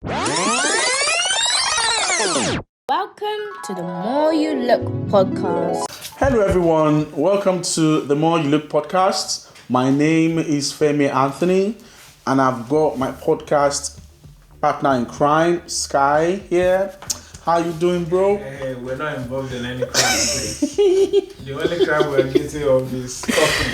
Welcome to the More You Look podcast. Hello everyone, welcome to the More You Look podcast. My name is Femi Anthony and I've got my podcast partner in crime, Sky, here. How you doing, bro? Hey, we're not involved in any crime, please. The only crime we're guilty of is talking.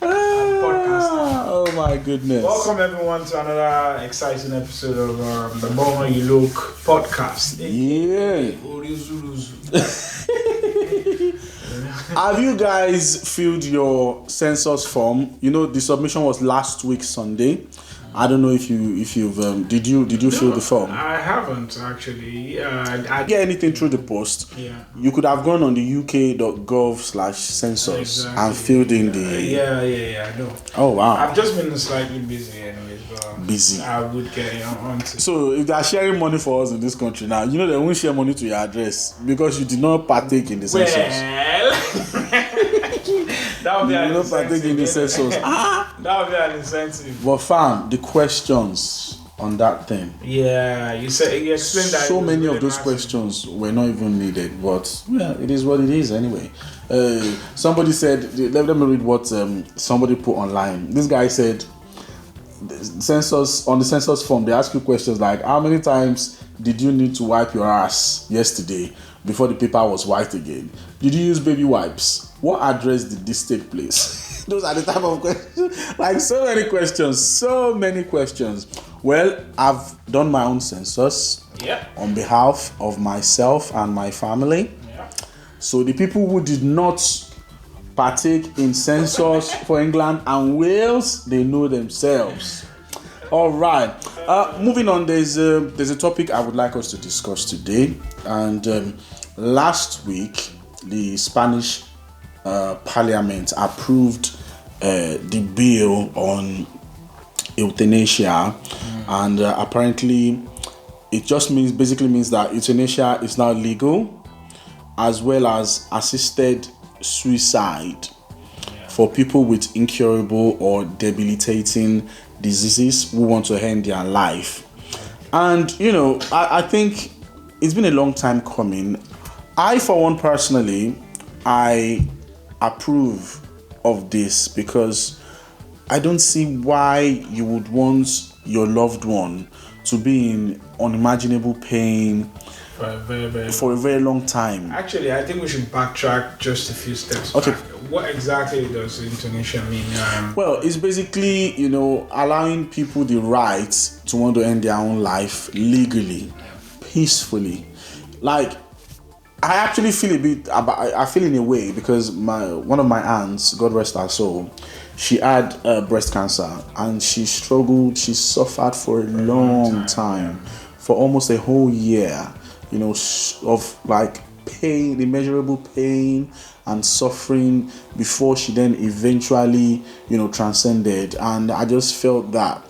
Oh my goodness. Welcome everyone to another exciting episode of the More You Look podcast. Yeah. Have you guys filled your census form? You know, the submission was last week Sunday. I don't know if you've did you fill the form? I haven't actually. I get anything through the post. Yeah. You could have gone on the uk.gov/census and filled in the. Yeah, I know. Oh wow. I've just been slightly busy anyways, but busy. I would get on to. So if they are sharing money for us in this country now, you know they won't share money to your address because you did not partake in the census. That would be an incentive. That would be an incentive. But fam, the questions on that thing. Yeah, you explained that. So many of those questions were not even needed, but yeah, it is what it is anyway. Somebody said, let me read what somebody put online. This guy said, on the census form, they ask you questions like, how many times did you need to wipe your ass yesterday before the paper was white again? Did you use baby wipes? What address did this take place? Those are the type of questions. Like so many questions. Well, I've done my own census on behalf of myself and my family. Yeah. So the people who did not partake in census for England and Wales, they know themselves. All right. Moving on, there's a topic I would like us to discuss today. And last week, the Spanish Parliament approved the bill on euthanasia, and apparently it just basically means that euthanasia is now legal, as well as assisted suicide for people with incurable or debilitating diseases who want to end their life. And you know, I think it's been a long time coming. I, for one, personally, I approve of this because I don't see why you would want your loved one to be in unimaginable pain for a very long time. Actually, I think we should backtrack just a few steps back. What exactly does euthanasia mean? Well, it's basically, you know, allowing people the right to want to end their own life legally, peacefully. Like, I actually feel I feel in a way because one of my aunts, God rest her soul, she had breast cancer and she suffered for a long time, for almost a whole year, you know, of like pain, immeasurable pain and suffering before she then eventually, you know, transcended. And I just felt that,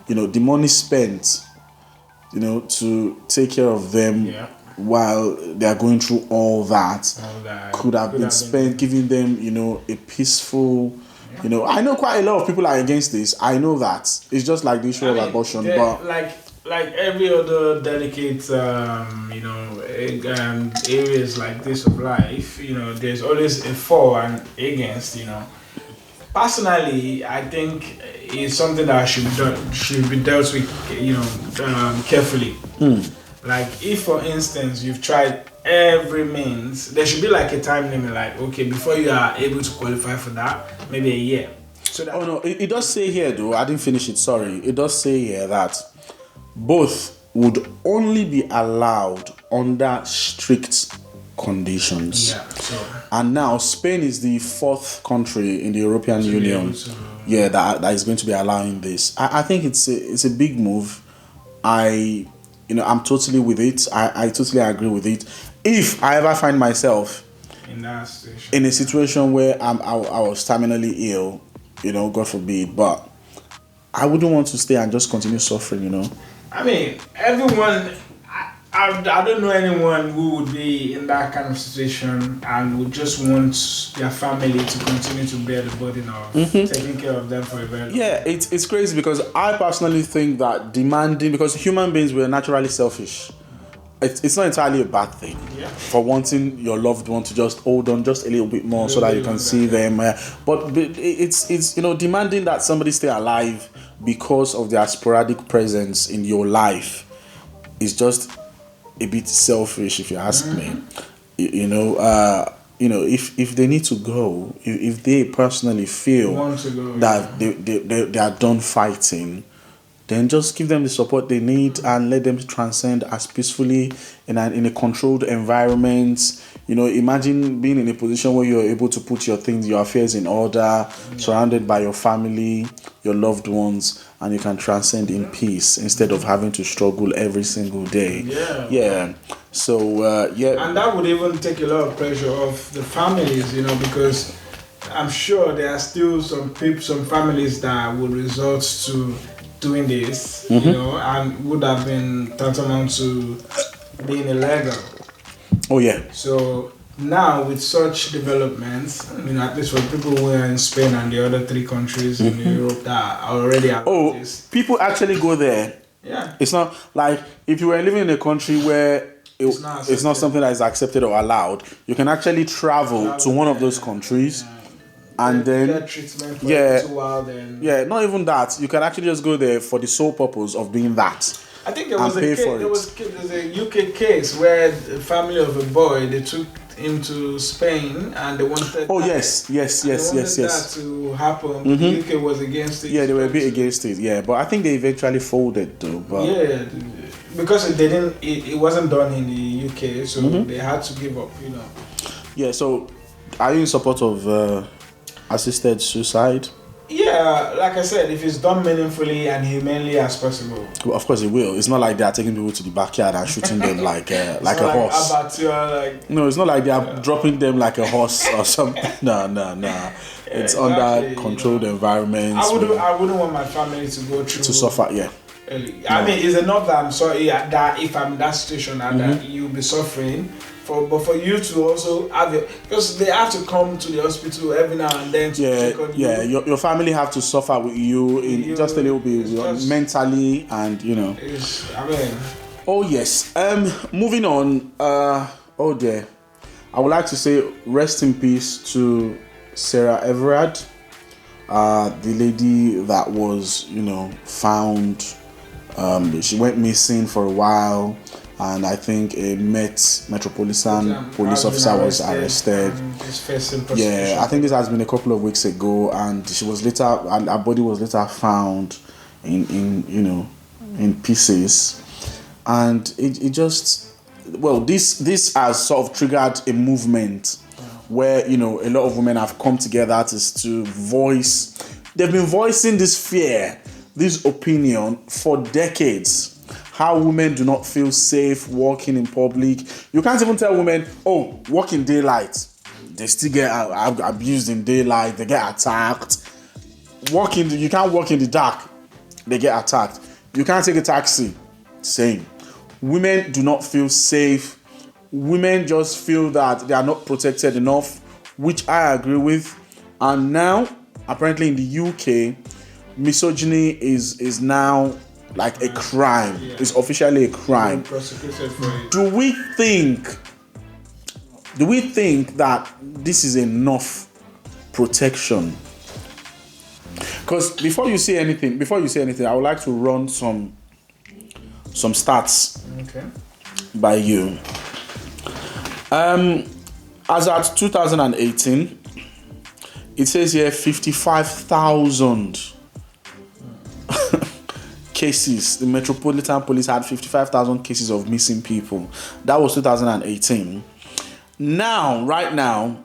you know, the money spent, you know, to take care of them while they are going through all that could have been spent giving them, you know, a peaceful, you know, I know quite a lot of people are against this. I know that. It's just like the issue of abortion, but like every other delicate, you know, areas like this of life, you know, there's always a for and against, you know. Personally, I think it's something that should be dealt with, you know, carefully. Like if, for instance, you've tried every means, there should be like a time limit. Like, okay, before you are able to qualify for that, maybe a year. So that it does say here though. I didn't finish it. Sorry. It does say here that both would only be allowed under strict conditions. Yeah. So. And now Spain is the fourth country in the European Union. That is going to be allowing this. I think it's a big move. I'm totally with it. I totally agree with it. If I ever find myself in a situation where I was terminally ill, you know, God forbid, but I wouldn't want to stay and just continue suffering, you know. I mean, everyone, I don't know anyone who would be in that kind of situation and would just want their family to continue to bear the burden of taking care of them for a very long Yeah, time. it's crazy because I personally think that demanding, because human beings were naturally selfish. It's not entirely a bad thing for wanting your loved one to just hold on just a little bit more so that you can see them. But it's demanding that somebody stay alive because of their sporadic presence in your life is just a bit selfish, if you ask me. If they need to go, if they personally feel Want to go, that they are done fighting, then just give them the support they need and let them transcend as peacefully in a controlled environment. Imagine being in a position where you're able to put your things, your affairs in order, surrounded by your family, your loved ones, and you can transcend in peace instead of having to struggle every single day. Yeah. So, And that would even take a lot of pressure off the families, because I'm sure there are still some families that would resort to doing this, and would have been tantamount to being illegal. Oh yeah. So now with such developments, at least for people who are in Spain and the other 3 countries in Europe that are already at this. People actually go there. Yeah. It's not like if you were living in a country where it's not something that is accepted or allowed, you can actually travel to one of those countries. And then get treatment for a little while, then not even that. You can actually just go there for the sole purpose of being that. I think there was a UK case where the family of a boy, they took him to Spain and they wanted yes that to happen. The UK was against it. Yeah, they were a bit against it. Yeah, but I think they eventually folded though. But yeah, because it wasn't done in the UK, so they had to give up. Yeah. So, are you in support of assisted suicide? Yeah, like I said, if it's done meaningfully and humanely as possible. Well, of course it will. It's not like they are taking people to the backyard and shooting them like a horse. No, it's not like they are dropping them like a horse or something. No. It's under controlled environments. I wouldn't want my family to go through to suffer. Yeah. I mean, it's enough that I'm sorry that if I'm in that situation and that you'll be suffering. But for you to also have it, because they have to come to the hospital every now and then to check on you. Yeah, your family have to suffer with you in just a little bit mentally and Oh yes. Moving on. Oh dear. I would like to say rest in peace to Sarah Everard, the lady that was found. She went missing for a while. And I think a Metropolitan police officer was arrested. Yeah, I think this has been a couple of weeks ago, and her body was later found in pieces, and it just this has sort of triggered a movement where a lot of women have come together to voice. They've been voicing this fear, this opinion for decades. How women do not feel safe walking in public. You can't even tell women, walk in daylight. They still get abused in daylight. They get attacked. You can't walk in the dark. They get attacked. You can't take a taxi. Same. Women do not feel safe. Women just feel that they are not protected enough, which I agree with. And now, apparently in the UK, misogyny is now like a crime. It's officially a crime. Prosecuted for it. Do we think that this is enough protection? Because before you say anything, I would like to run some stats by you. As at 2018, it says here 55,000 cases. The Metropolitan Police had 55,000 cases of missing people. That was 2018. Right now,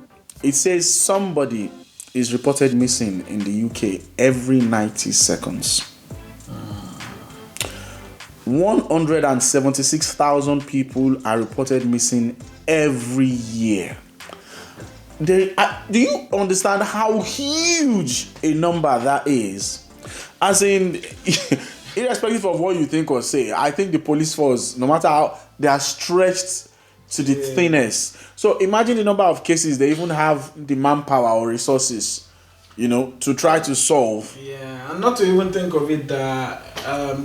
it says somebody is reported missing in the UK every 90 seconds. 176,000 people are reported missing every year. Do you understand how huge a number that is? As in, irrespective of what you think or say, I think the police force, no matter how, they are stretched to the thinnest. So imagine the number of cases they even have the manpower or resources, to try to solve. Yeah, and not to even think of it that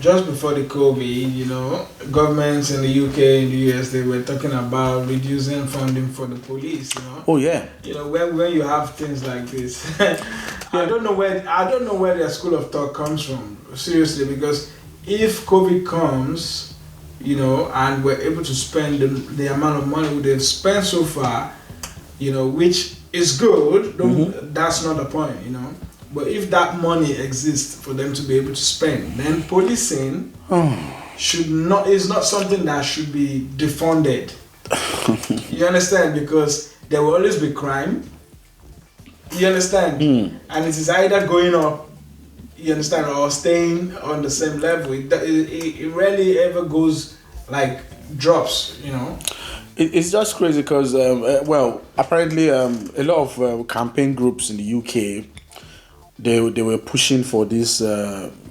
just before the COVID, governments in the UK, in the US, they were talking about reducing funding for the police. Oh yeah. When you have things like this, I don't know where their school of thought comes from. Seriously, because if COVID comes, and we're able to spend the amount of money they've spent so far, which is good. That's not the point, But if that money exists for them to be able to spend, then policing is not something that should be defunded. You understand? Because there will always be crime. You understand? And it is either going up, you understand, or staying on the same level. It rarely ever goes drops. It's just crazy because, apparently a lot of campaign groups in the UK, they were pushing for this,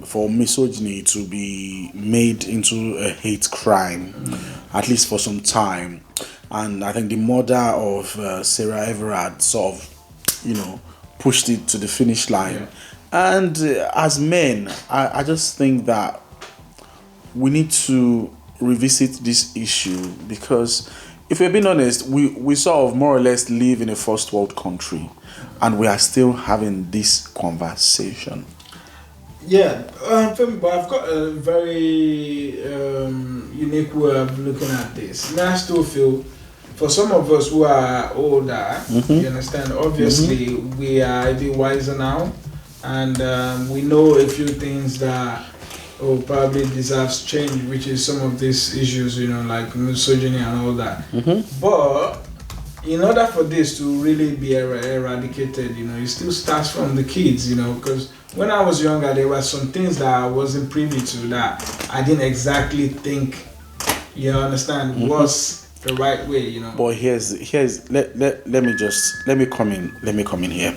for misogyny to be made into a hate crime, at least for some time. And I think the mother of Sarah Everard sort of, pushed it to the finish line. Yeah. And as men, I just think that we need to revisit this issue because if we're being honest, we sort of more or less live in a first world country and we are still having this conversation. Yeah, but I've got a very unique way of looking at this. And I still feel for some of us who are older, you understand, obviously we are a bit wiser now and we know a few things that probably deserves change, which is some of these issues, like misogyny and all that. But in order for this to really be eradicated, it still starts from the kids, because when I was younger, there were some things that I wasn't privy to that I didn't exactly think, was the right way, But let me come in here.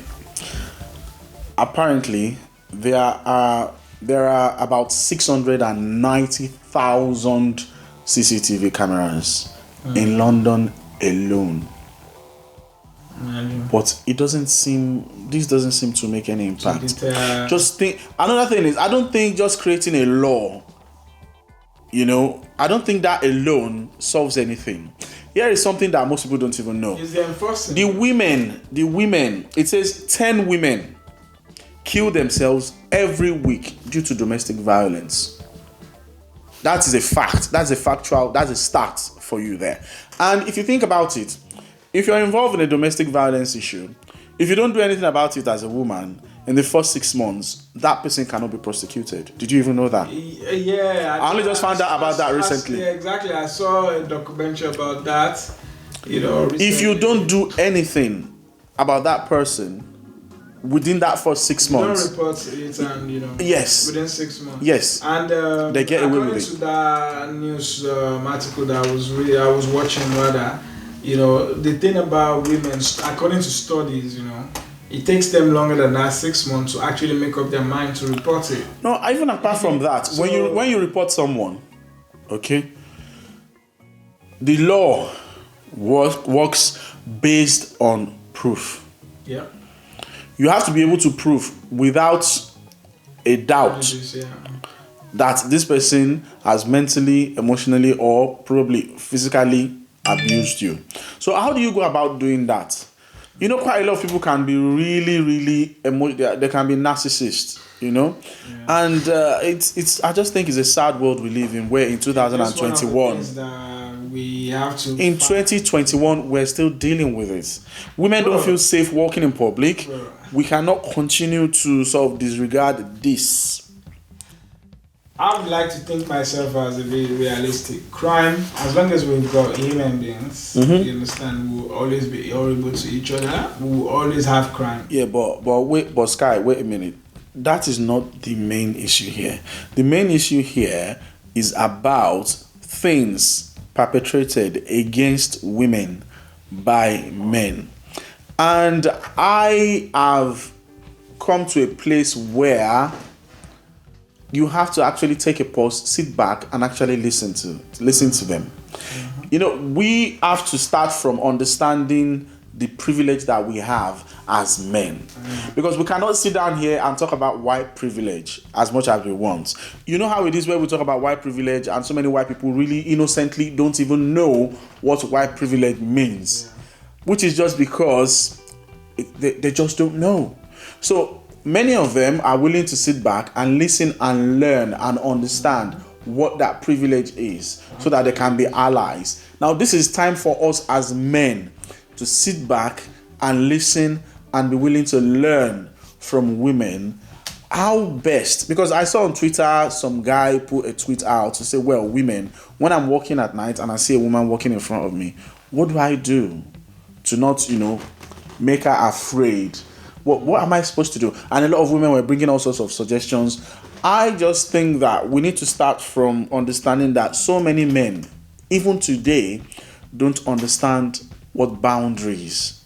Apparently, there are about 690,000 CCTV cameras in London alone. But this doesn't seem to make any impact. Another thing is, I don't think just creating a law, I don't think that alone solves anything. Here is something that most people don't even know. Is the enforcing? The women, it says 10 women kill themselves every week due to domestic violence. That is a fact. That's a stat for you there. And if you think about it, if you're involved in a domestic violence issue, if you don't do anything about it as a woman, in the first 6 months, that person cannot be prosecuted. Did you even know that? Yeah. I only just found out about that recently. Yeah, exactly. I saw a documentary about that. Recently. If you don't do anything about that person within that first 6 months, don't report it, and yes, within 6 months, yes, and they get away with it. According to that news article that I was watching, rather, the thing about women, according to studies, it takes them longer than that 6 months to actually make up their mind to report it. No, even apart from that, so, when you report someone, okay, the law works based on proof. Yeah. You have to be able to prove without a doubt that this person has mentally, emotionally, or probably physically abused you. So how do you go about doing that? Quite a lot of people can be really, really they can be narcissists, Yeah. And it's. I just think it's a sad world we live in, where in 2021, we have to. In 2021, we're still dealing with it. Women don't feel safe walking in public. We cannot continue to sort of disregard this. I would like to think myself as a very realistic. Crime, as long as we've got human beings, you understand, we will always be horrible to each other. We will always have crime. Yeah, but Sky, wait a minute. That is not the main issue here. The main issue here is about things perpetrated against women by men. And I have come to a place where you have to actually take a pause, sit back, and actually listen to them. We have to start from understanding the privilege that we have as men, because we cannot sit down here and talk about white privilege as much as we want. You know how it is where we talk about white privilege, and so many white people really innocently don't even know what white privilege means, which is just because they just don't know. So many of them are willing to sit back and listen and learn and understand what that privilege is, so that they can be allies. Now, this is time for us as men to sit back and listen and be willing to learn from women how best. Because I saw on Twitter some guy put a tweet out to say, well, women, when I'm walking at night and I see a woman walking in front of me, what do I do to not, make her afraid? What am I supposed to do? And a lot of women were bringing all sorts of suggestions. I just think that we need to start from understanding that so many men, even today, don't understand what boundaries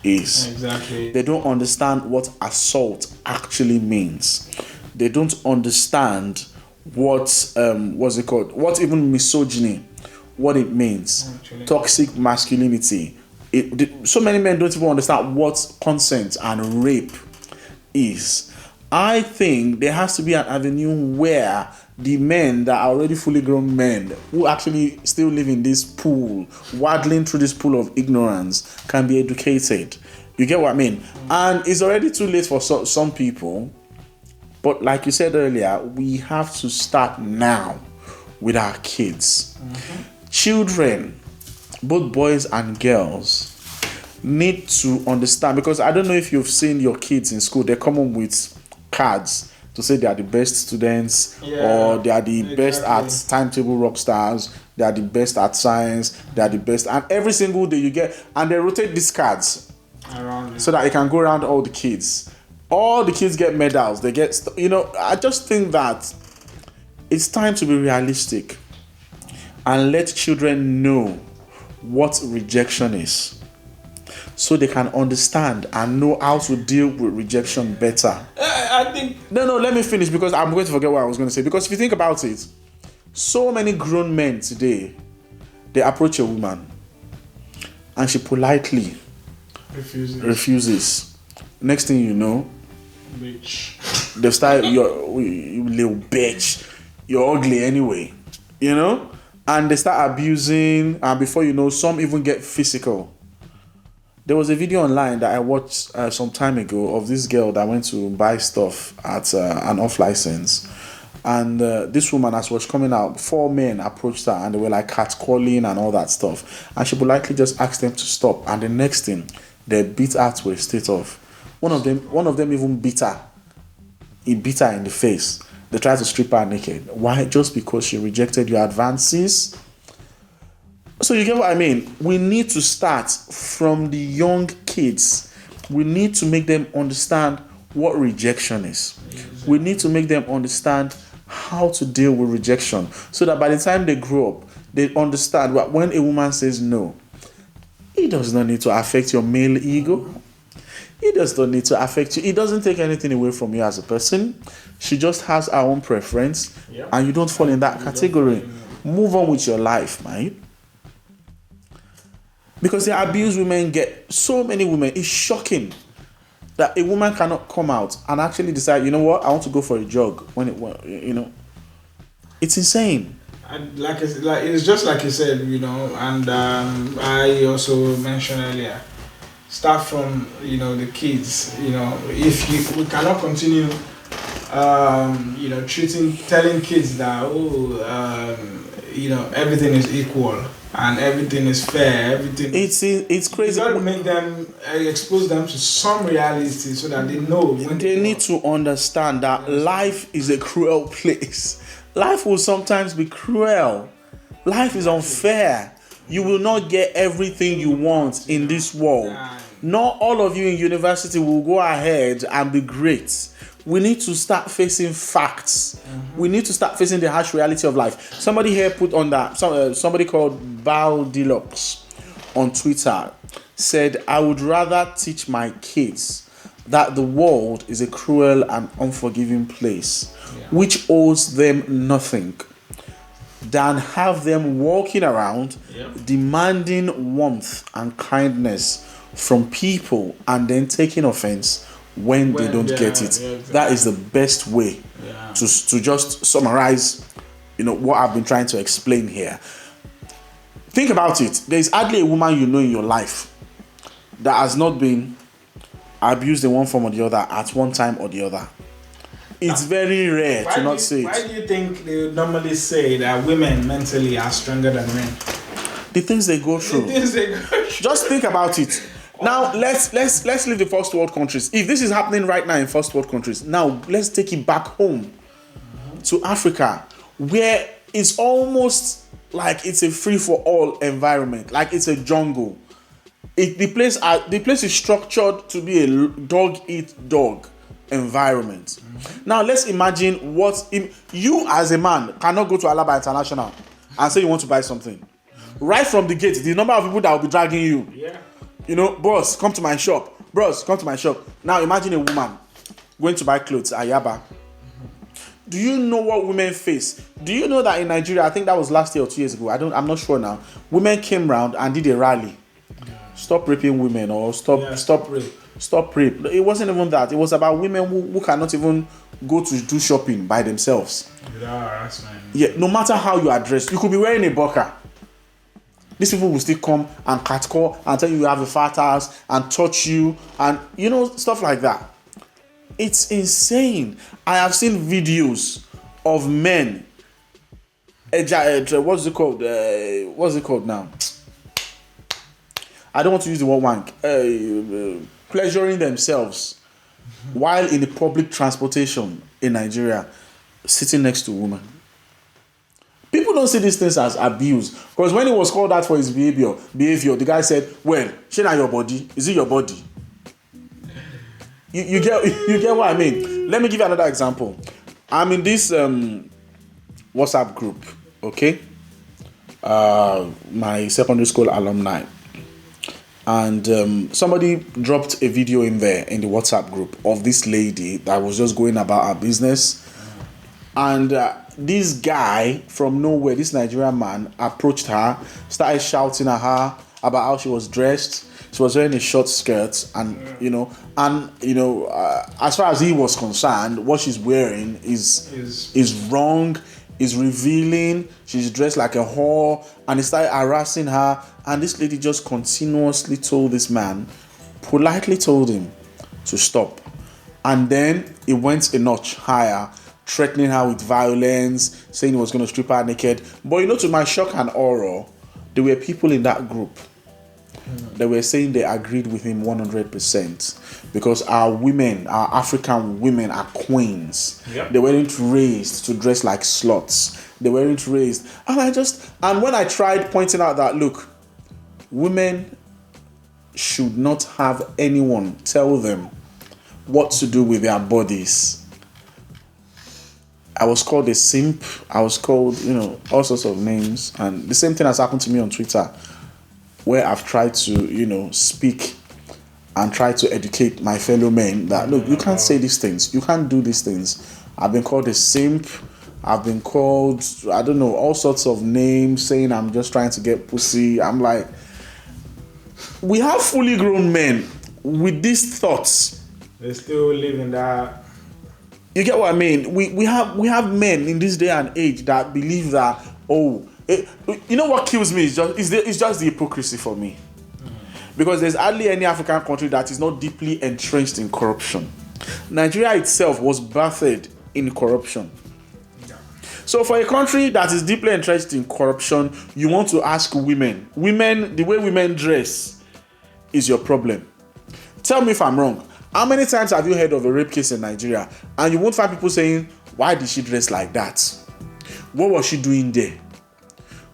is. Exactly. They don't understand what assault actually means. They don't understand what what even misogyny, what it means. Actually. Toxic masculinity. So many men don't even understand what consent and rape is. I think there has to be an avenue where the men that are already fully grown men, who actually still live in this pool, waddling through this pool of ignorance, can be educated. You get what I mean? And it's already too late for some people. But like you said earlier, we have to start now with our kids. Children, both boys and girls, need to understand, because I don't know if you've seen your kids in school, they come home with cards to say they are the best students, or they are the best at timetable rock stars, they are the best at science, they are the best, and every single day you get, and they rotate these cards around so that it can go around all the kids. All the kids get medals, they get, I just think that it's time to be realistic and let children know what rejection is, so they can understand and know how to deal with rejection better. I think... No, let me finish, because I'm going to forget what I was going to say. Because if you think about it, so many grown men today, they approach a woman and she politely refuses. Next thing you know, bitch. They start, you little bitch, you're ugly anyway, and they start abusing, and before you know, some even get physical. There was a video online that I watched some time ago of this girl that went to buy stuff at an off license. And this woman, as was coming out, 4 men approached her and they were like catcalling and all that stuff. And she politely just asked them to stop. And the next thing, they beat her to a state of. One of them even beat her. He beat her in the face. They tried to strip her naked. Why? Just because she rejected your advances? So you get what I mean? We need to start from the young kids. We need to make them understand what rejection is. Exactly. We need to make them understand how to deal with rejection, so that by the time they grow up, they understand what when a woman says no, it does not need to affect your male ego. It does not need to affect you. It doesn't take anything away from you as a person. She just has her own preference, and you don't fall in that category. Move on with your life, man. Because the abuse women get, so many women, it's shocking that a woman cannot come out and actually decide, you know what, I want to go for a jog it's insane. And it's just like you said, and I also mentioned earlier, start from the kids. If we cannot continue telling kids that everything is equal and everything is fair, it's crazy. You got to make them expose them to some reality so that they know. They need to understand that life is a cruel place. Life will sometimes be cruel. Life is unfair. You will not get everything you want in this world. Not all of you in university will go ahead and be great. We need to start facing facts. We need to start facing the harsh reality of life. Somebody here put on that, somebody called Val Deluxe on Twitter said, I would rather teach my kids that the world is a cruel and unforgiving place, which owes them nothing, than have them walking around demanding warmth and kindness from people and then taking offense when they don't get it. Exactly. That is the best way to just summarize, what I've been trying to explain here. Think about it. There's hardly a woman you know in your life that has not been abused in one form or the other at one time or the other. It's very rare to not say it. Why do you think they normally say that women mentally are stronger than men? The things they go through. Just think about it. Now let's leave the first world countries. If this is happening right now in first world countries, now let's take it back home to Africa, where it's almost like it's a free-for-all environment, like it's a jungle. The place is structured to be a dog-eat-dog environment. Now let's imagine you as a man cannot go to Alaba International and say you want to buy something. Right from the gate, the number of people that will be dragging you. Boss, come to my shop. Bros, come to my shop. Now imagine a woman going to buy clothes at Yaba. Do you know what women face? Do you know that in Nigeria, I think that was last year or 2 years ago, I'm not sure now, women came round and did a rally. Stop raping women, or stop rape. It wasn't even that. It was about women who cannot even go to do shopping by themselves. Without harassment. Yeah, no matter how you are dressed, you could be wearing a burqa. These people will still come and catcall and tell you have a fat ass and touch you and stuff like that. It's insane. I have seen videos of men. What's it called now? I don't want to use the word wank. Pleasuring themselves while in the public transportation in Nigeria, sitting next to a woman. People don't see these things as abuse, because when he was called out for his behavior, the guy said, "Well, shey na your body? Is it your body?" You get what I mean? Let me give you another example. I'm in this WhatsApp group, okay? My secondary school alumni. And somebody dropped a video in there in the WhatsApp group of this lady that was just going about her business. And this guy from nowhere, this Nigerian man, approached her, started shouting at her about how she was dressed. She was wearing a short skirt, and as far as he was concerned, what she's wearing is wrong, is revealing. She's dressed like a whore, and he started harassing her. And this lady just continuously told this man, politely told him to stop. And then it went a notch higher, threatening her with violence, saying he was going to strip her naked. But to my shock and horror, there were people in that group that were saying they agreed with him 100%, because our African women are queens. Yep. They weren't raised to dress like sluts. They weren't raised. And when I tried pointing out that, look, women should not have anyone tell them what to do with their bodies, I was called a simp. I was called, all sorts of names. And the same thing has happened to me on Twitter, where I've tried to, speak and try to educate my fellow men that, look, you can't say these things. You can't do these things. I've been called a simp. I've been called, all sorts of names, saying I'm just trying to get pussy. I'm like, we have fully grown men with these thoughts. They still live in that. You get what I mean? We have men in this day and age that believe that, what kills me is just the hypocrisy for me. Because there's hardly any African country that is not deeply entrenched in corruption. Nigeria itself was birthed in corruption. So for a country that is deeply entrenched in corruption, you want to ask women, the way women dress is your problem. Tell me if I'm wrong. How many times have you heard of a rape case in Nigeria and you won't find people saying, why did she dress like that? What was she doing there?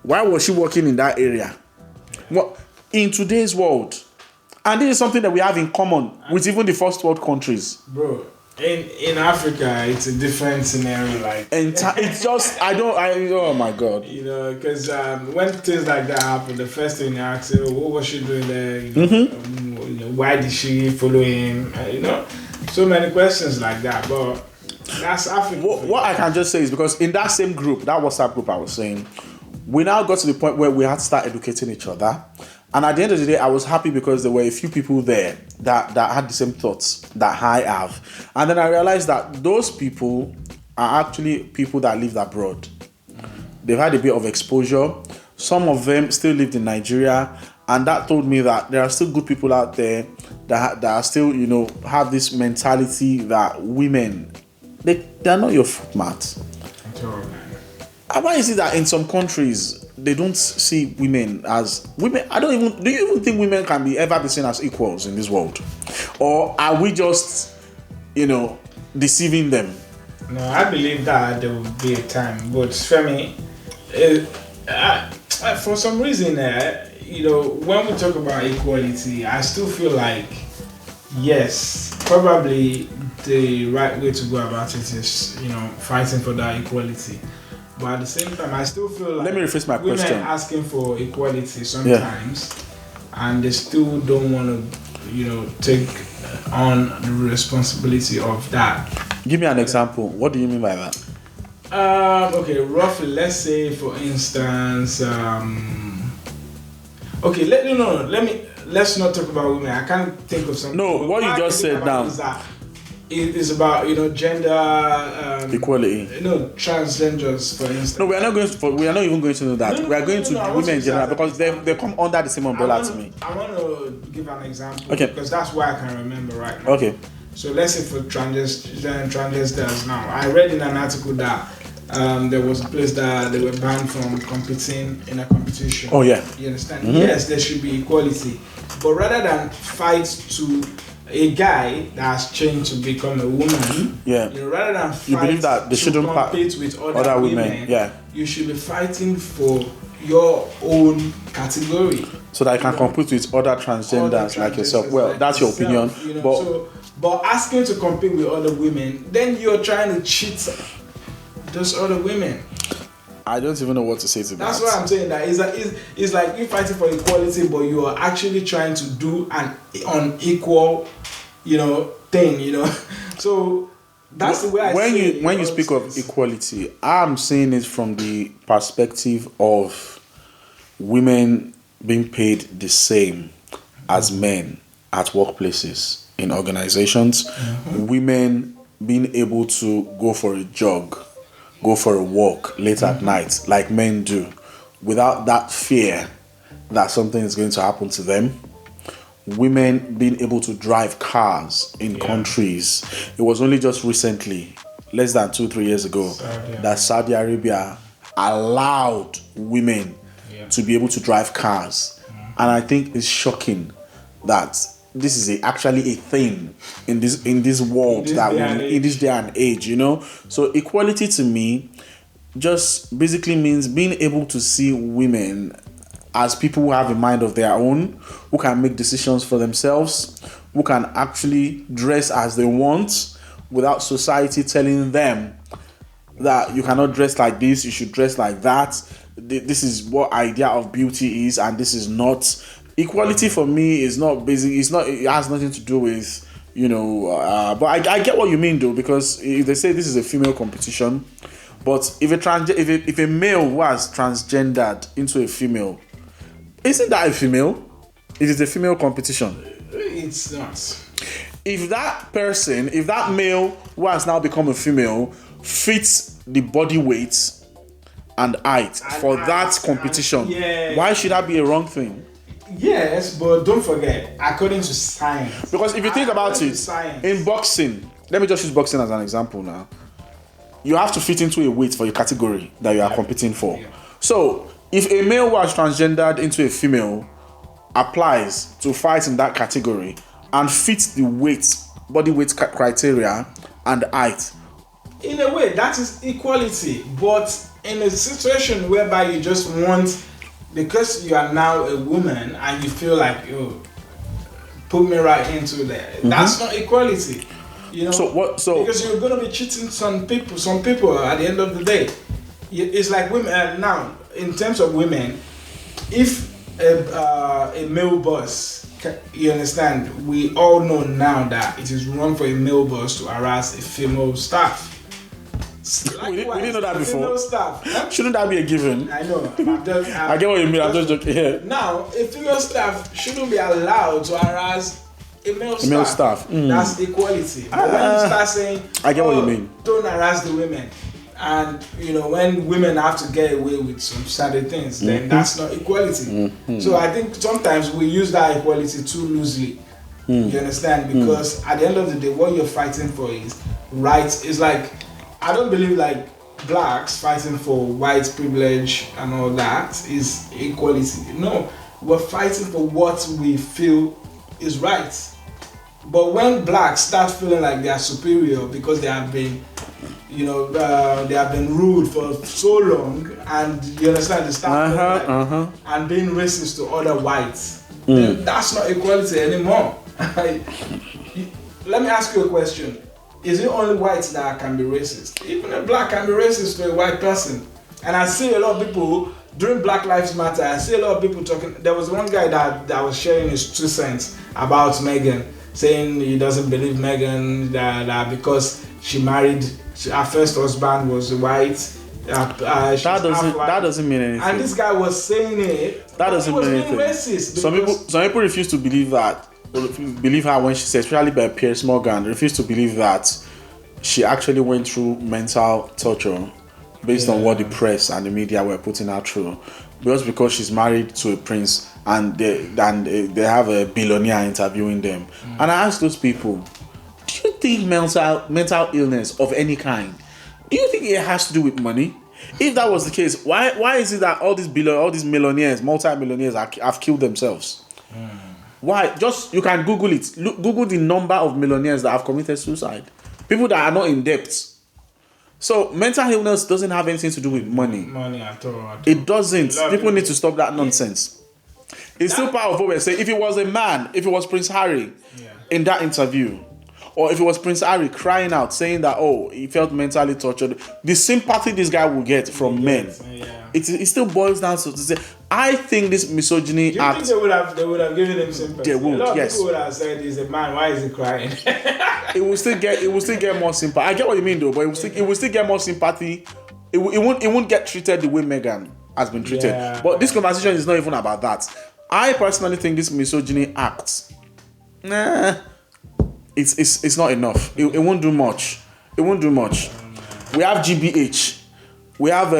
Why was she working in that area? What in today's world? And this is something that we have in common with even the first world countries. Bro, in Africa, it's a different scenario. It's just, oh my God. Because when things like that happen, the first thing you ask, what was she doing there? Why did she follow him? so many questions like that, but that's African. What I can just say is because in that same group, that WhatsApp group I was saying, we now got to the point where we had to start educating each other. And at the end of the day, I was happy because there were a few people there that had the same thoughts that I have. And then I realized that those people are actually people that lived abroad. They've had a bit of exposure. Some of them still lived in Nigeria. And that told me that there are still good people out there that are still, have this mentality that women, they're not your foot mat. Why is it that in some countries they don't see women as women? Do you even think women can ever be seen as equals in this world? Or are we just, deceiving them? No, I believe that there will be a time, but Femi, for some reason, when we talk about equality, I still feel like, yes, probably the right way to go about it is, fighting for that equality. But at the same time, I still feel like let me rephrase my women question. Asking for equality sometimes, and they still don't want to, take on the responsibility of that. Give me an example. What do you mean by that? Okay, roughly, let's say, for instance, let's not talk about women. I can't think of something. No, what you just said now. It's about gender equality. Transgenders, for instance. No, we are not even going to know that. We are going to women in general because they come under the same umbrella to me. I want to give an example. Okay. Because that's why I can remember right now. Okay. So let's say for transgenders now, I read in an article that there was a place that they were banned from competing in a competition. Oh yeah. You understand? Mm-hmm. Yes, there should be equality, but rather than fight to a guy that's changed to become a woman, rather than fight you believe that they shouldn't compete with other women, you should be fighting for your own category, so that you can compete with other transgenders like yourself. Well, that's your opinion, but asking to compete with other women, then you're trying to cheat those other women. I don't even know what to say to that. That's why I'm saying that it's like you fighting for equality, but you are actually trying to do an unequal, thing, So that's the way I see it. When you speak of equality, I'm saying it from the perspective of women being paid the same as men at workplaces, in organizations, women being able to go for a jog, go for a walk late at night like men do, without that fear that something is going to happen to them. Women being able to drive cars in countries. It was only just recently, less than 2-3 years ago, that Saudi Arabia allowed women to be able to drive cars. And I think it's shocking that this is actually a thing in this world, in this day and age, So equality to me just basically means being able to see women as people who have a mind of their own, who can make decisions for themselves, who can actually dress as they want without society telling them that you cannot dress like this, you should dress like that. This is what idea of beauty is, and this is not. Equality for me is not basic. It has nothing to do with, but I get what you mean though, because if they say this is a female competition, but if a male was transgendered into a female, isn't that a female? It is a female competition. It's not. If that male who has now become a female fits the body weight and height for that competition, why should that be a wrong thing? Yes, but don't forget, according to science. Because if you think about it, in boxing, let me just use boxing as an example now. You have to fit into a weight for your category that you are competing for. So, if a male who was transgendered into a female applies to fight in that category and fits the body weight criteria and height, in a way, that is equality. But in a situation whereby you just want, because you are now a woman and you feel like, put me right into there, that's not equality. So because you're going to be cheating some people at the end of the day. It's like women now, in terms of women, if a male boss You understand? We all know now that it is wrong for a male boss to harass a female staff. We didn't know that before. Female staff. Shouldn't that be a given? I know. I get what you mean. I'm just joking. Yeah. Now, a female staff shouldn't be allowed to harass a male staff. That's equality. But when you start saying, I get what you mean. Don't harass the women. And when women have to get away with some certain things, then that's not equality. So I think sometimes we use that equality too loosely. You understand? Because at the end of the day, what you're fighting for is rights. It's like, I don't believe like blacks fighting for white privilege and all that is equality. No, we're fighting for what we feel is right. But when blacks start feeling like they are superior because they have been they have been ruled for so long, and you understand, they start and being racist to other whites. Then that's not equality anymore. Let me ask you a question. Is it only whites that can be racist? Even a black can be racist to a white person. And I see a lot of people, during Black Lives Matter, I see a lot of people talking. There was one guy that was sharing his 2 cents about Meghan, saying he doesn't believe Meghan that because she married, her first husband was white. That doesn't mean anything. And this guy was saying it. That doesn't mean anything. Racist. Some people refuse to believe that. Believe her when she said, especially by Piers Morgan, refuse to believe that she actually went through mental torture based on what the press and the media were putting her through. Just because she's married to a prince and they have a billionaire interviewing them. And I ask those people, do you think mental illness of any kind, do you think it has to do with money? If that was the case, why is it that all these millionaires, multi-millionaires have killed themselves? Why? Just, you can Google it. Google the number of millionaires that have committed suicide. People that are not in debt. So mental illness doesn't have anything to do with money. Money at all. It doesn't. People need to stop that nonsense. It's still part of what we're saying. If it was a man, if it was Prince Harry in that interview, or if it was Prince Harry crying out saying that, he felt mentally tortured, the sympathy this guy will get from men, it still boils down to say, I think this misogyny act. Do you think they would have given him sympathy? They would, a lot of yes. people would have said, he's a man, why is he crying? It will still get more sympathy. I get what you mean though, but it will still get more sympathy. It won't get treated the way Meghan has been treated. But this conversation is not even about that. I personally think this misogyny act, it's not enough. It won't do much. It won't do much. We have GBH. We have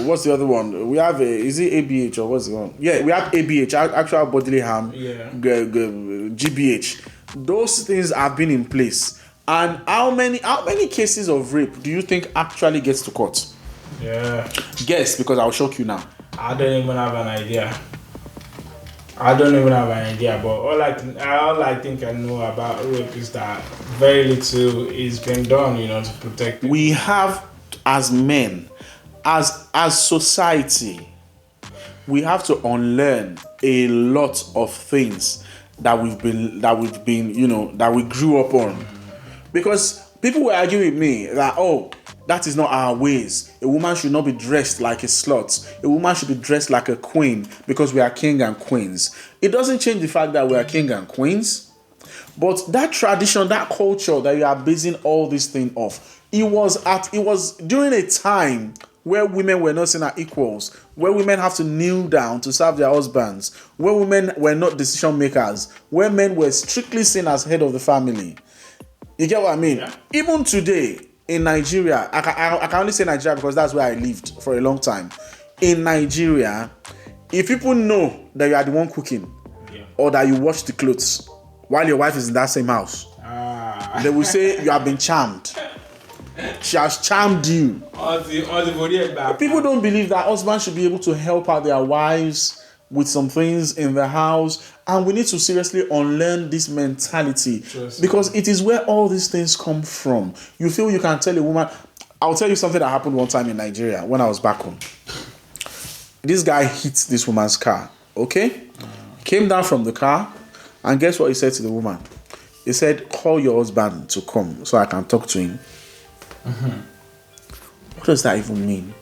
what's the other one? We have is it ABH or what's the one? Yeah, we have ABH, actual bodily harm. GBH. Those things have been in place. And how many cases of rape do you think actually gets to court? Guess, because I'll shock you now. I don't even have an idea. But all I think I know about rape is that very little is being done, to protect people. We have, as men, as society, we have to unlearn a lot of things that we grew up on. Because people were arguing with me that, that is not our ways. A woman should not be dressed like a slut. A woman should be dressed like a queen because we are king and queens. It doesn't change the fact that we are king and queens. But that tradition, that culture that you are basing all this thing off, it was during a time where women were not seen as equals, where women have to kneel down to serve their husbands, where women were not decision makers, where men were strictly seen as head of the family. You get what I mean? Yeah. Even today, in Nigeria, I can only say Nigeria because that's where I lived for a long time. In Nigeria, if people know that you are the one cooking or that you wash the clothes while your wife is in that same house, they will say you have been charmed. She has charmed you. People don't believe that husbands should be able to help out their wives with some things in the house, and we need to seriously unlearn this mentality because it is where all these things come from. You feel you can tell a woman. I'll tell you something that happened one time in Nigeria when I was back home. This guy hit this woman's car, came down from the car, and guess what he said to the woman? He said, call your husband to come so I can talk to him. What does that even mean?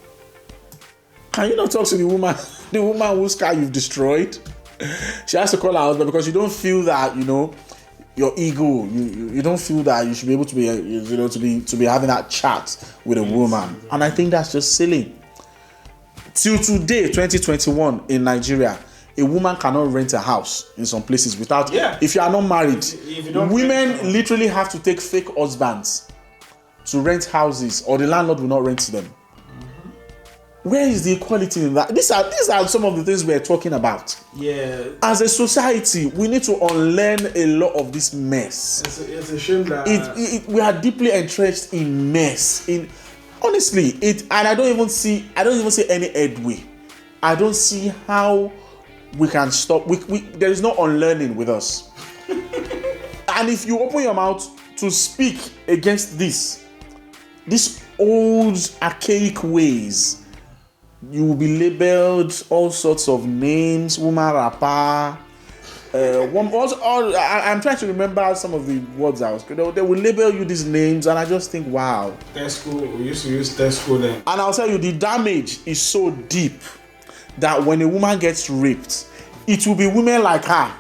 Can you not talk to the woman whose car you've destroyed? She has to call her husband because you don't feel that, your ego. You don't feel that you should be able to be, to be having that chat with a woman. And I think that's just silly. Till today, 2021 in Nigeria, a woman cannot rent a house in some places without. If you are not married, women literally have to take fake husbands to rent houses, or the landlord will not rent them. Mm-hmm. Where is the equality in that? These are some of the things we are talking about. Yeah. As a society, we need to unlearn a lot of this mess. It's a shame that we are deeply entrenched in mess. Honestly, and I don't even see any headway. I don't see how we can stop. There is no unlearning with us. And if you open your mouth to speak against these old archaic ways, you will be labeled all sorts of names, woman rapper. I'm trying to remember some of the words they will label you these names, and I just think, wow. Tesco, we used to use Tesco then. And I'll tell you, the damage is so deep that when a woman gets raped, it will be women like her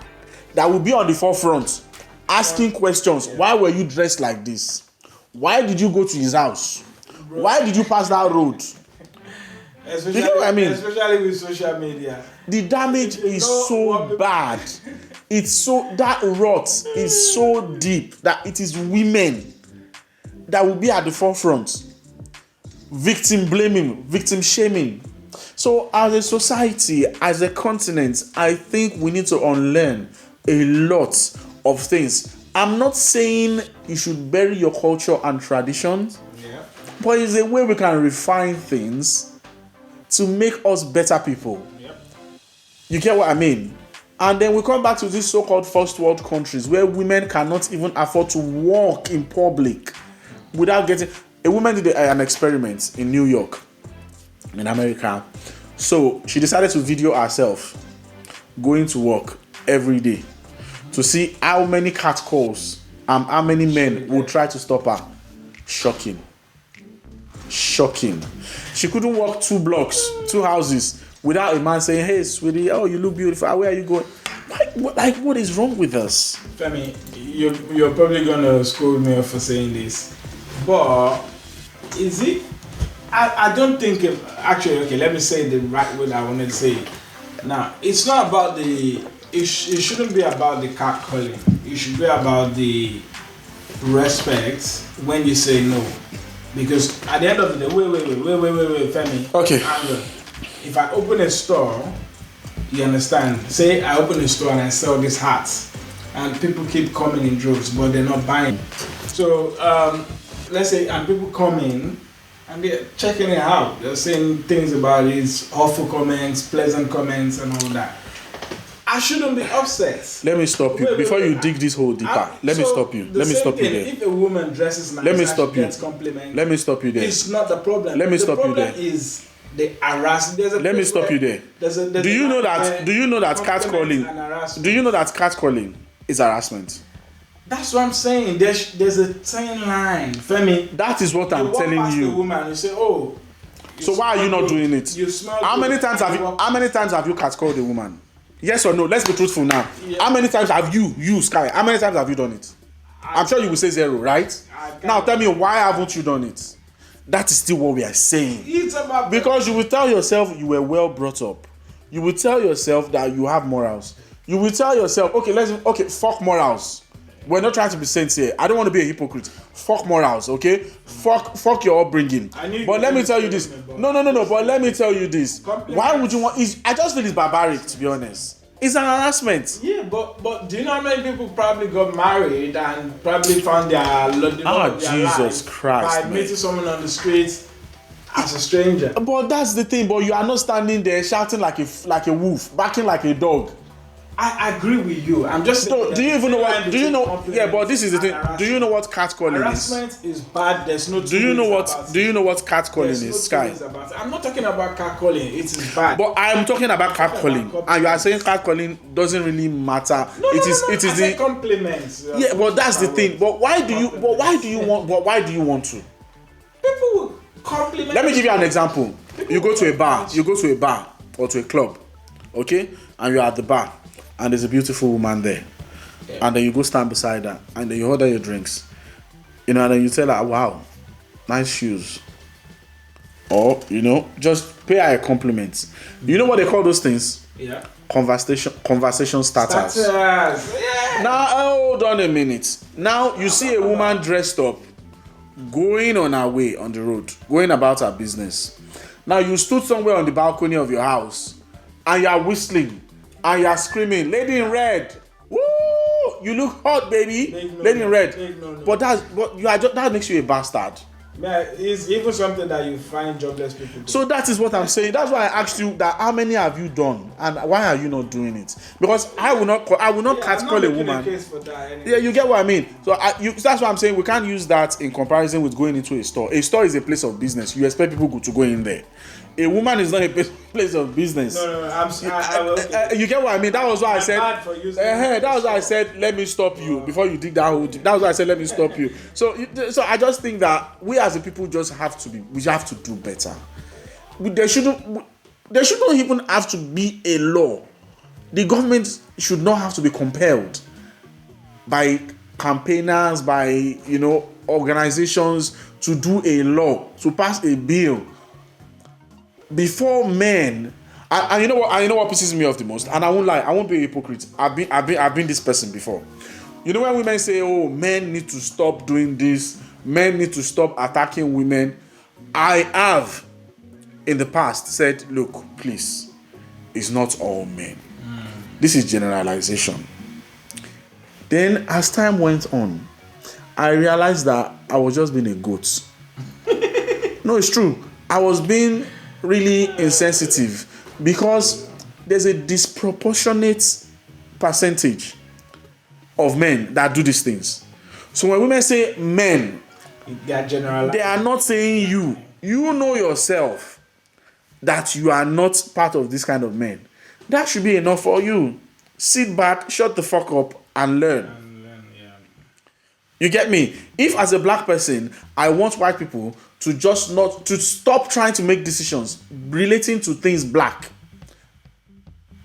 that will be on the forefront asking questions. Why were you dressed like this? Why did you go to his house? Why did you pass that road? Especially, you know what I mean? Especially with social media. The damage is so bad. That rot is so deep that it is women that will be at the forefront. Victim blaming, victim shaming. So as a society, as a continent, I think we need to unlearn a lot of things. I'm not saying you should bury your culture and traditions, but it's a way we can refine things to make us better people. You get what I mean? And then we come back to these so-called first world countries where women cannot even afford to walk in public without getting... A woman did an experiment in New York, in America. So she decided to video herself going to work every day to see how many catcalls and how many men would try to stop her. Shocking. She couldn't walk 2 blocks, 2 houses without a man saying, "Hey, sweetie, oh, you look beautiful. Where are you going?" What is wrong with us? Femi, you're probably gonna scold me for saying this, but is it? I don't think actually. Okay, let me say it the right way that I wanted to say it. Now, it's not about it shouldn't be about the catcalling. It should be about the respect when you say no. Because at the end of the day, wait, Femi. Okay. If I open a store, you understand? Say I open a store and I sell these hats, and people keep coming in droves, but they're not buying. So let's say, and people come in and they're checking it out. They're saying things about it, awful comments, pleasant comments, and all that. I shouldn't be upset. Let me stop you before you dig this hole deeper. Let me stop you there. If a woman dresses nice, let me stop you. Gets compliments. Let me stop you there. It's not the problem. Let me stop you there. The problem is the harassment. Let me stop you there. Do you know that catcalling? Do you know that catcalling is harassment? That's what I'm saying. There's a thin line, Femi. That is what I'm telling you. The woman, you say, "Oh." So why are you not doing it? You smell. How many times have you catcalled a woman? Yes or no? Let's be truthful now. Yeah. How many times have you, Sky? How many times have you done it? I'm sure you will say 0, right? Now tell me, why haven't you done it? That is still what we are saying. It's about because you will tell yourself you were well brought up. You will tell yourself that you have morals. You will tell yourself, okay, fuck morals. We're not trying to be saints here. I don't want to be a hypocrite. Fuck morals, okay? Fuck your upbringing. But let me tell you this. No. But let me tell you this. Why would you want? I just feel it's barbaric, to be honest. It's an harassment. Yeah, but do you know how many people probably got married and probably found their Jesus Christ, by meeting someone on the street as a stranger? But that's the thing. But you are not standing there shouting like a wolf, barking like a dog. I agree with you. I'm just saying. So, do you even know what? Do you know? Yeah, but this is the thing. Do you know what catcalling is? Harassment is bad. There's no. Do you know what? Do you know what catcalling is, Sky? I'm not talking about catcalling. It is bad. But I'm talking about catcalling, and you are saying catcalling doesn't really matter. It is the compliments. Yeah, but that's the thing. But why do you want to? People will compliment. Let me give you an example. You go to a bar or to a club. okay, and you're at the bar, and there's a beautiful woman there, and then you go stand beside her, and then you order your drinks, and then you tell her, wow, nice shoes, or just pay her a compliment. You know what they call those things? Yeah. Conversation starters. Yeah. Now hold on a minute. Now you see a woman dressed up, going on her way on the road, going about her business. Now you stood somewhere on the balcony of your house, and you are whistling, and you are screaming, "Lady in red, woo! You look hot, baby, lady in red." But that makes you a bastard. Man, it's even something that you find jobless people do. So that is what I'm saying. That's why I asked you that how many have you done and why are you not doing it? Because I will not catcall a woman. Case for that anyway. Yeah, you get what I mean. So that's why I'm saying we can't use that in comparison with going into a store. A store is a place of business. You expect people to go in there. A woman is not a place of business. No. You get what I mean? That was why I said. That was why I said let me stop you before you dig that hole. That was why I said let me stop you. So I just think that we as a people just have to do better. There shouldn't even have to be a law. The government should not have to be compelled by campaigners, by organizations to do a law, to pass a bill. Before men, and you know what pisses me off the most, and I won't lie, I won't be a hypocrite. I've been this person before. You know when women say, "Oh, men need to stop doing this, men need to stop attacking women," I have in the past said, "Look, please, it's not all men. This is generalization." Then as time went on, I realized that I was just being a goat. No, it's true. I was being really insensitive because there's a disproportionate percentage of men that do these things. So when women say men, they are not saying you. You know yourself that you are not part of this kind of men. That should be enough for you. Sit back, shut the fuck up, and learn. You get me? If as a black person, I want white people to stop trying to make decisions relating to things black,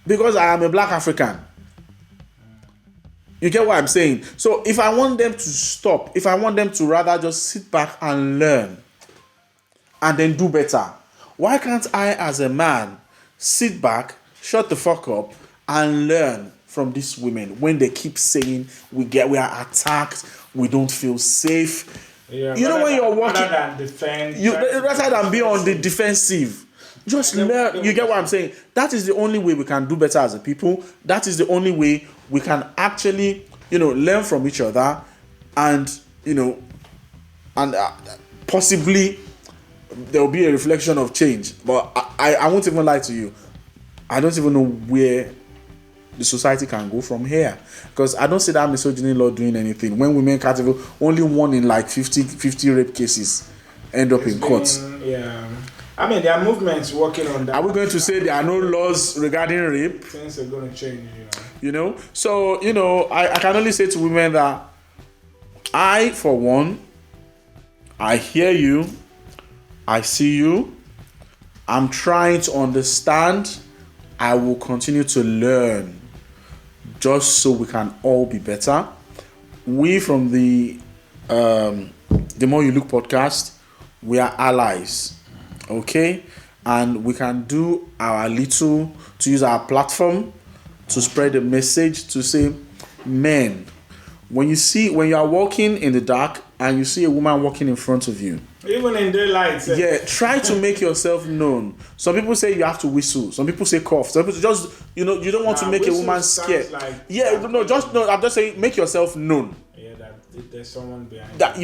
because I am a black African. You get what I'm saying? So if I want them to stop, if I want them to rather just sit back and learn and then do better, why can't I as a man sit back, shut the fuck up, and learn from these women when they keep saying we are attacked, we don't feel safe? Yeah, when you're walking, rather than be on the defensive, just learn. You get what I'm saying? That is the only way we can do better as a people. That is the only way we can actually, learn from each other, and possibly there will be a reflection of change. But I won't even lie to you. I don't even know where the society can go from here, because I don't see that misogyny law doing anything when women can't even, only one in like 50 rape cases end up in court. Yeah, I mean there are movements working on that. Are we going to say there are no laws regarding rape? Things are going to change, So I can only say to women that I, for one, I hear you, I see you, I'm trying to understand. I will continue to learn just so we can all be better. We from the More You Look podcast, we are allies, okay? And we can do our little to use our platform to spread the message to say, men, when you are walking in the dark and you see a woman walking in front of you, even in daylight. Yeah, try to make yourself known. Some people say you have to whistle. Some people say cough. Some people just, you don't want to make a woman scared. I'm just saying make yourself known. Yeah, that there's someone behind that,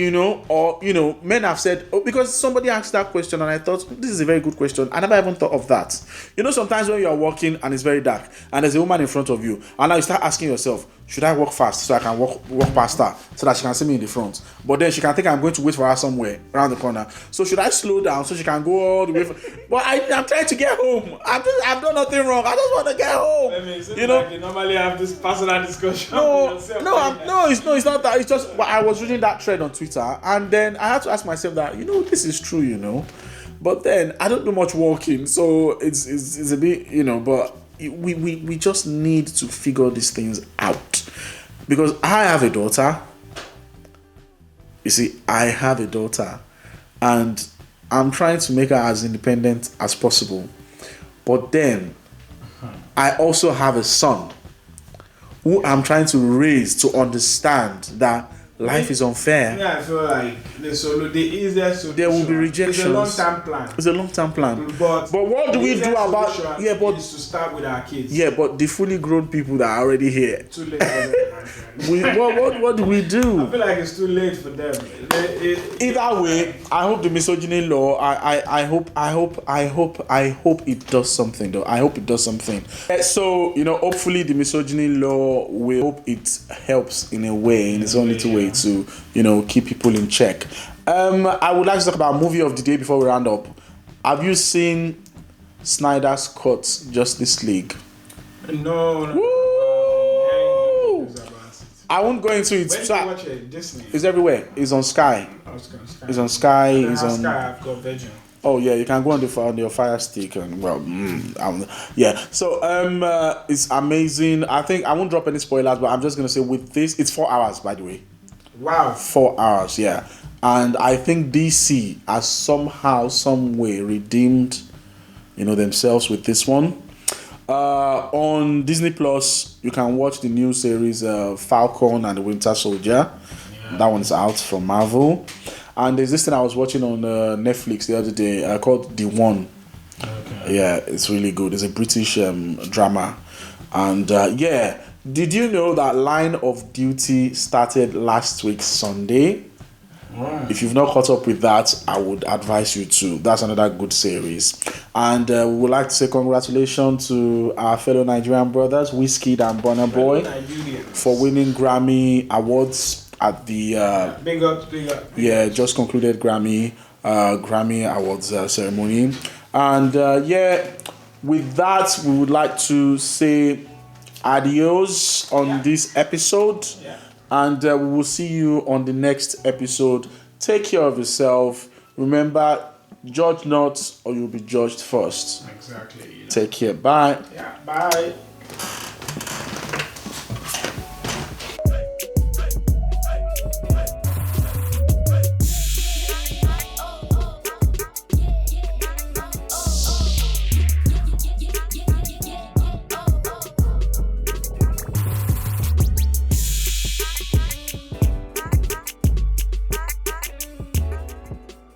men have said, because somebody asked that question and I thought, this is a very good question. I never even thought of that. Sometimes when you are walking and it's very dark and there's a woman in front of you, and now you start asking yourself, should I walk fast so I can walk past her so that she can see me in the front? But then she can think I'm going to wait for her somewhere around the corner. So should I slow down so she can go all the way? But I'm trying to get home. I've done nothing wrong. I just want to get home. Like you normally have this personal discussion. It's not that. It's just I was reading that thread on Twitter, and then I had to ask myself that this is true, But then I don't do much walking, so it's a bit, But we just need to figure these things out. Because I have a daughter. You see, I have a daughter, and I'm trying to make her as independent as possible. But then, I also have a son who I'm trying to raise to understand that life is unfair. Yeah, I feel like the easiest solution. There will be rejections. It's a long-term plan. It's a long-term plan. But what do we do about? Yeah, but is to start with our kids. Yeah, but the fully grown people that are already here. Too late for them. What do we do? I feel like it's too late for them. Either way, I hope the misogyny law. I hope it does something though. I hope it does something. So hopefully the misogyny law will hope it helps in a way, in its own little way to keep people in check. I would like to talk about movie of the day before we round up. Have you seen Snyder's Cut Justice League? No. I won't go into it. Where do you watch it? Disney? It's everywhere. It's on Sky. It's on Sky. It's on Sky. I've got Virgin. Oh yeah, you can go on your Fire Stick and yeah. So it's amazing. I think I won't drop any spoilers, but I'm just gonna say with this, it's 4 hours by the way. Wow. 4 hours, yeah. And I think DC has somehow, some way redeemed, themselves with this one. On Disney Plus, you can watch the new series Falcon and the Winter Soldier. Yeah. That one's out from Marvel. And there's this thing I was watching on Netflix the other day called The One. Okay. Yeah, it's really good. It's a British drama. And yeah, did you know that Line of Duty started last week Sunday? Wow. If you've not caught up with that, I would advise you to. That's another good series. And we would like to say congratulations to our fellow Nigerian brothers, Wizkid and Burna Boy, for winning Grammy Awards at the big up. Just concluded Grammy Awards ceremony. And yeah, with that, we would like to say adios on this episode. Yeah. And we will see you on the next episode. Take care of yourself. Remember, judge not or you'll be judged first. Exactly. Take care. Bye. Yeah, bye.